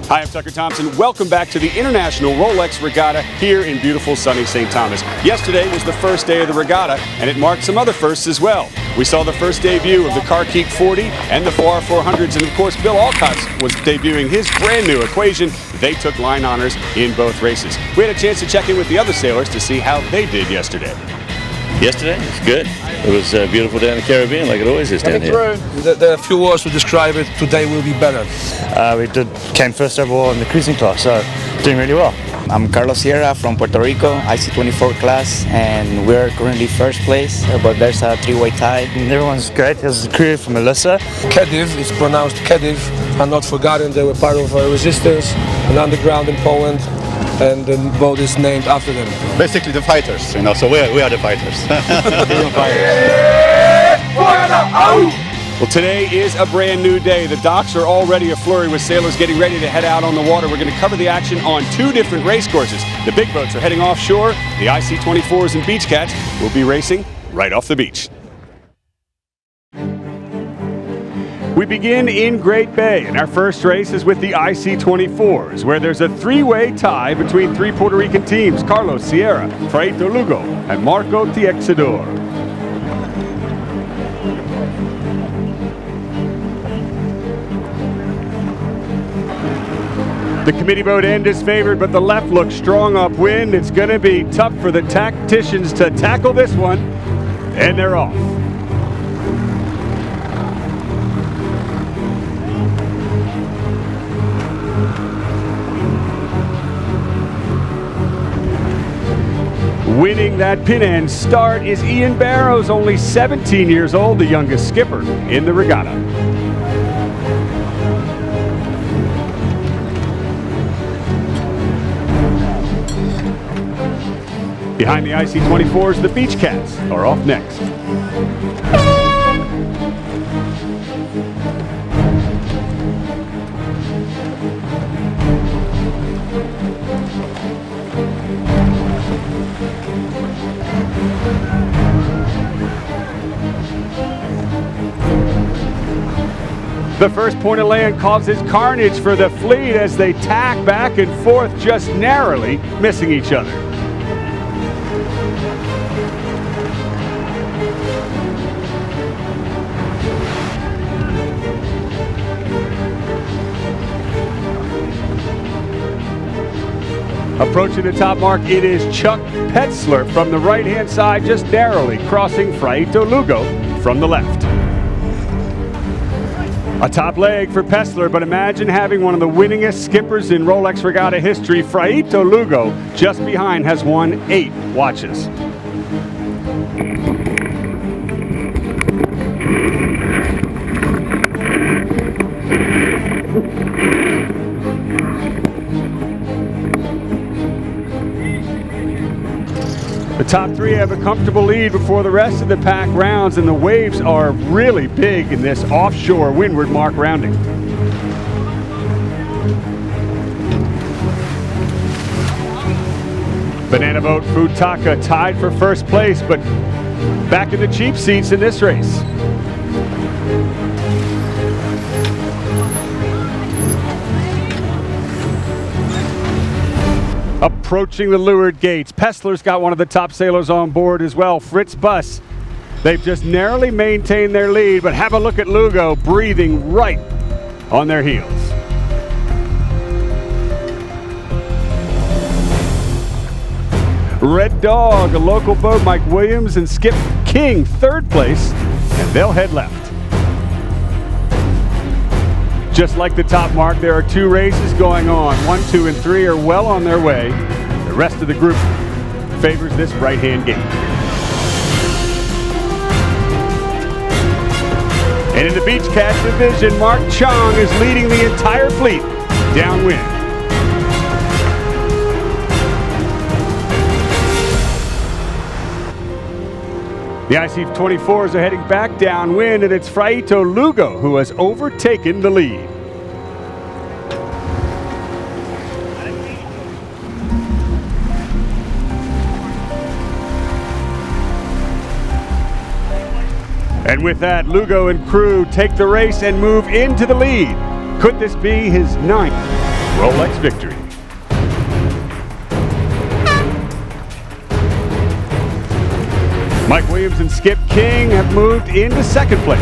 Hi, I'm Tucker Thompson. Welcome back to the International ROLEX Regatta here in beautiful sunny St. Thomas. Yesterday was the first day of the regatta, and it marked some other firsts as well. We saw the first debut of the Carkeek 40 and the 4R400s, and of course Bill Alcott was debuting his brand new Equation. They took line honors in both races. We had a chance to check in with the other sailors to see how they did yesterday. Yesterday was good. It was a beautiful day in the Caribbean, like it always is down here. There are few words to describe it. Today will be better. We came first overall in the cruising class, so doing really well. I'm Carlos Sierra from Puerto Rico, IC24 class, and we're currently first place, but there's a three-way tie. And everyone's great. There's a crew from Melissa. Kadiv, it's pronounced Kadiv, are not forgotten. They were part of resistance, an underground in Poland, and the boat is named after them. Basically the fighters, you know, so we are the fighters. Well, today is a brand new day. The docks are already aflurry with sailors getting ready to head out on the water. We're going to cover the action on two different race courses. The big boats are heading offshore. The IC24s and Beach Cats will be racing right off the beach. We begin in Great Bay, and our first race is with the IC24s, where there's a three-way tie between three Puerto Rican teams: Carlos Sierra, Fraito Lugo, and Marco Tiexador. The committee boat end is favored, but the left looks strong upwind. It's going to be tough for the tacticians to tackle this one, and they're off. Winning that pin end start is Ian Barrows, only 17 years old, the youngest skipper in the regatta. Behind the IC24s, the Beach Cats are off next. The first point of land causes carnage for the fleet as they tack back and forth, just narrowly missing each other. Approaching the top mark, it is Chuck Petzler from the right-hand side, just narrowly crossing Fraito Lugo from the left. A top leg for Petzler, but imagine having one of the winningest skippers in ROLEX Regatta history. Fraito Lugo, just behind, has won 8 watches. The top three have a comfortable lead before the rest of the pack rounds, and the waves are really big in this offshore windward mark rounding. Banana Boat Futaka tied for first place, but back in the cheap seats in this race. Approaching the leeward gates, Petzler's got one of the top sailors on board as well, Fritz Buss. They've just narrowly maintained their lead, but have a look at Lugo breathing right on their heels. Red Dog, a local boat, Mike Williams and Skip King, third place, and they'll head left. Just like the top mark, there are 2 races going on. 1, 2, and 3 are well on their way. The rest of the group favors this right-hand gate. And in the Beach Cat division, Mark Chong is leading the entire fleet downwind. The IC24s are heading back downwind, and it's Fraito Lugo who has overtaken the lead. And with that, Lugo and crew take the race and move into the lead. Could this be his 9th Rolex victory. Mike Williams and Skip King have moved into second place.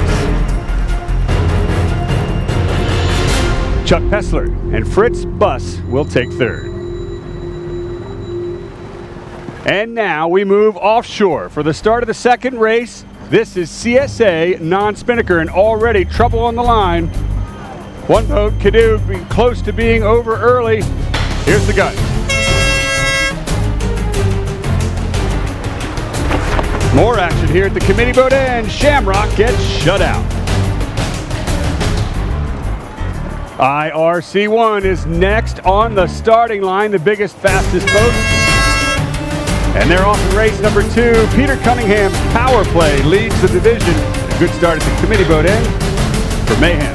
Chuck Pessler and Fritz Buss will take third. And now we move offshore for the start of the second race. This is CSA non-spinnaker and already trouble on the line. One boat, Canoe, being close to being over early. Here's the gun. More action here at the committee boat end. Shamrock gets shut out. IRC1 is next on the starting line, the biggest, fastest boat. And they're off in race number 2. Peter Cunningham's power play leads the division. A good start at the committee boat end for Mayhem.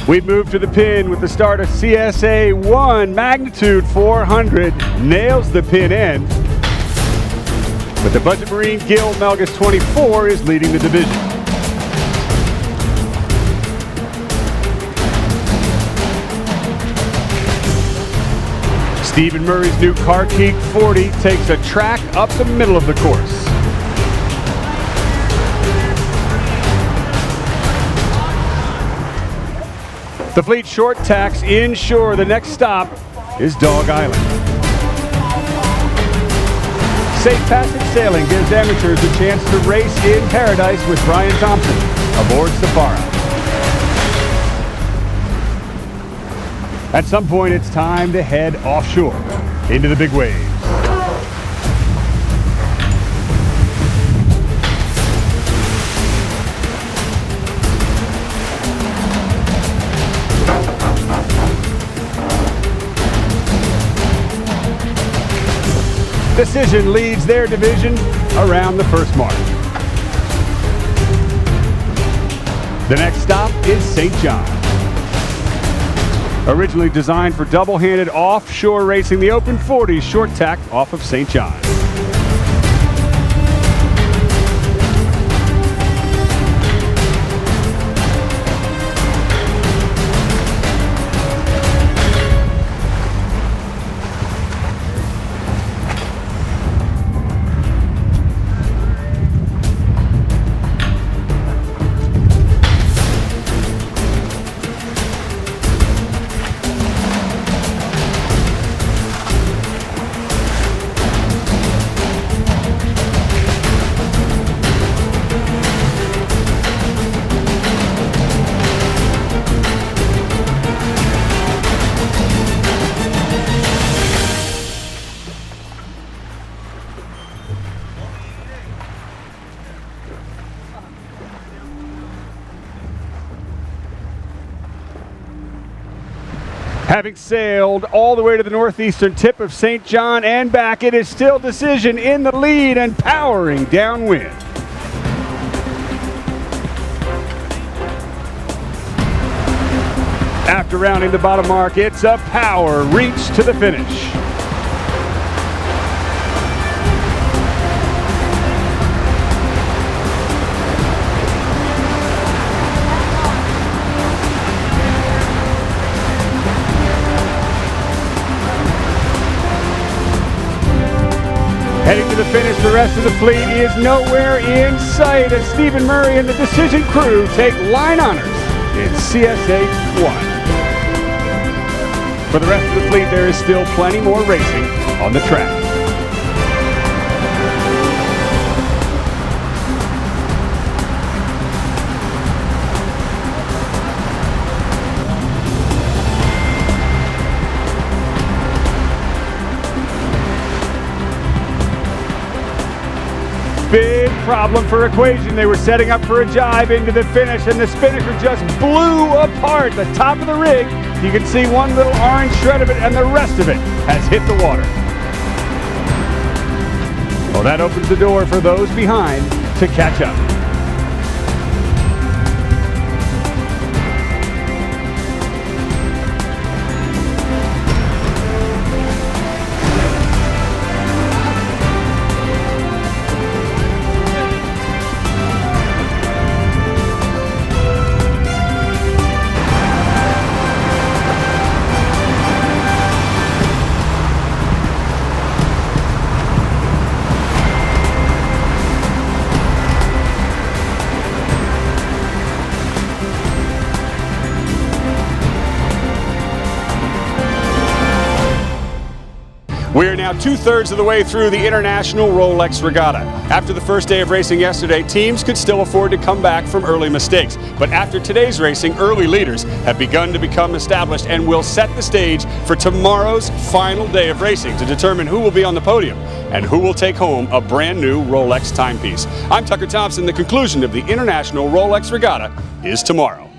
We've moved to the pin with the start of CSA 1, magnitude 400, nails the pin end. But the Budget Marine Guild Melgus 24 is leading the division. Stephen Murray's new Carkeek 40 takes a track up the middle of the course. The fleet short tacks inshore. The next stop is Dog Island. Safe Passage Sailing gives amateurs a chance to race in paradise with Brian Thompson aboard Safari. At some point, it's time to head offshore into the big waves. Decision leads their division around the first mark. The next stop is St. John. Originally designed for double-handed offshore racing, the Open 40 short tack off of St. John. Having sailed all the way to the northeastern tip of St. John and back, it is still Decision in the lead and powering downwind. After rounding the bottom mark, it's a power reach to the finish. Heading to the finish, the rest of the fleet is nowhere in sight as Stephen Murray and the Decision crew take line honors in CSA 1. For the rest of the fleet, there is still plenty more racing on the track. Big problem for Equation. They were setting up for a jibe into the finish, and the spinnaker just blew apart the top of the rig. You can see one little orange shred of it, and the rest of it has hit the water. Well, that opens the door for those behind to catch up. We are now 2/3 of the way through the International ROLEX Regatta. After the first day of racing yesterday, teams could still afford to come back from early mistakes. But after today's racing, early leaders have begun to become established and will set the stage for tomorrow's final day of racing to determine who will be on the podium and who will take home a brand new Rolex timepiece. I'm Tucker Thompson. The conclusion of the International ROLEX Regatta is tomorrow.